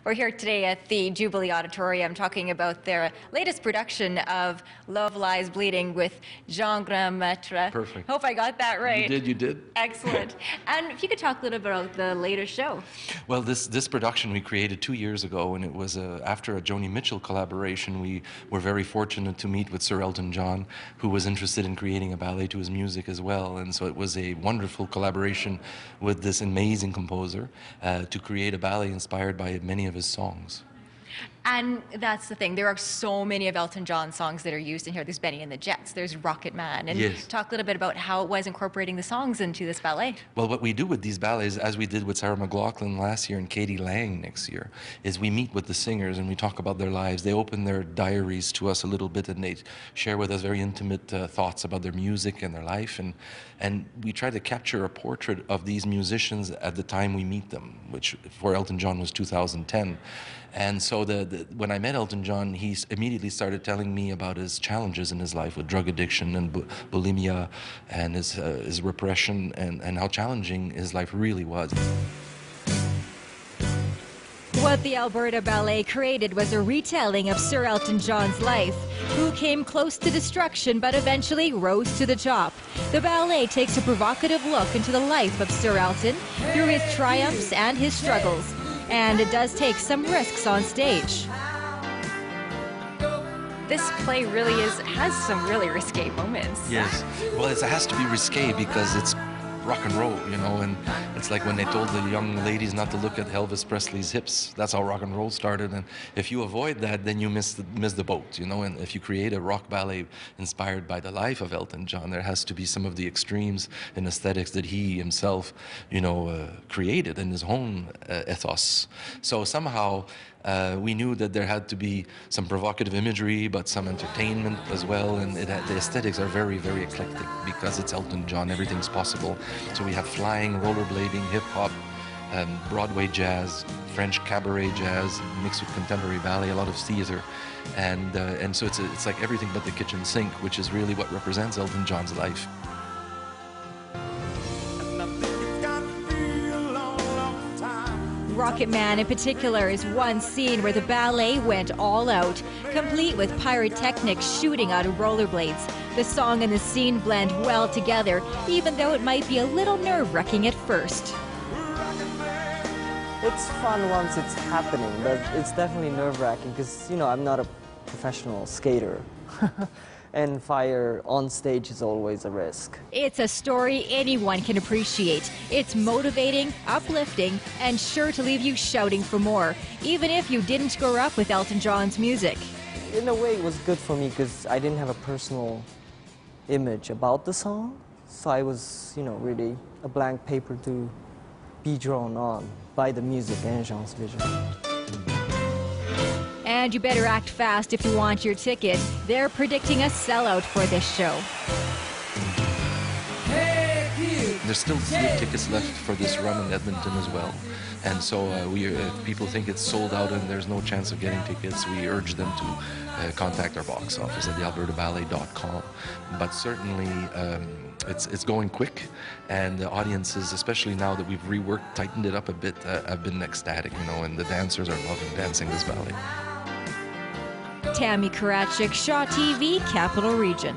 We're here today at the Jubilee Auditorium talking about their latest production of Love Lies Bleeding with Jean Grandmaître. Perfect. Hope I got that right. You did. Excellent. And if you could talk a little bit about the latest show. Well, this production we created 2 years ago, and it was after a Joni Mitchell collaboration. We were very fortunate to meet with Sir Elton John, who was interested in creating a ballet to his music as well. And so it was a wonderful collaboration with this amazing composer to create a ballet inspired by many of his songs. And that's the thing. There are so many of Elton John's songs that are used in here. There's Benny and the Jets. There's Rocket Man. And yes. Talk a little bit about how it was incorporating the songs into this ballet. Well, what we do with these ballets, as we did with Sarah McLachlan last year and Katie Lang next year, is we meet with the singers and we talk about their lives. They open their diaries to us a little bit and they share with us very intimate thoughts about their music and their life. And we try to capture a portrait of these musicians at the time we meet them, which for Elton John was 2010. And so when I met Elton John, he immediately started telling me about his challenges in his life with drug addiction and bulimia and his repression and how challenging his life really was. What the Alberta Ballet created was a retelling of Sir Elton John's life, who came close to destruction but eventually rose to the top. The ballet takes a provocative look into the life of Sir Elton through his triumphs and his struggles. And it does take some risks on stage. This play really has some really risque moments. Yes. Well, it has to be risque because it's rock and roll, you know, and it's like when they told the young ladies not to look at Elvis Presley's hips. That's how rock and roll started, and if you avoid that, then you miss the boat, you know. And if you create a rock ballet inspired by the life of Elton John, there has to be some of the extremes in aesthetics that he himself, you know, created in his own ethos. So somehow we knew that there had to be some provocative imagery, but some entertainment as well, and the aesthetics are very, very eclectic because it's Elton John. Everything's possible. So we have flying, rollerblading, hip-hop, Broadway jazz, French cabaret jazz, mixed with contemporary ballet, a lot of theater. And so it's like everything but the kitchen sink, which is really what represents Elton John's life. Rocket Man in particular is one scene where the ballet went all out, complete with pyrotechnics shooting out of rollerblades. The song and the scene blend well together, even though it might be a little nerve-wracking at first. It's fun once it's happening, but it's definitely nerve-wracking because, you know, I'm not a professional skater. And fire on stage is always a risk. It's a story anyone can appreciate. It's motivating, uplifting, and sure to leave you shouting for more, even if you didn't grow up with Elton John's music. In a way, it was good for me because I didn't have a personal image about the song, so I was, you know, really a blank paper to be drawn on by the music and Jean's vision. And you better act fast if you want your ticket. They're predicting a sellout for this show. There's still tickets left for this run in Edmonton as well. And so if people think it's sold out and there's no chance of getting tickets, we urge them to contact our box office at thealbertaballet.com. But certainly it's going quick, and the audiences, especially now that we've reworked, tightened it up a bit, have been ecstatic, you know, and the dancers are loving dancing this ballet. Tammy Karatchuk, Shaw TV, Capital Region.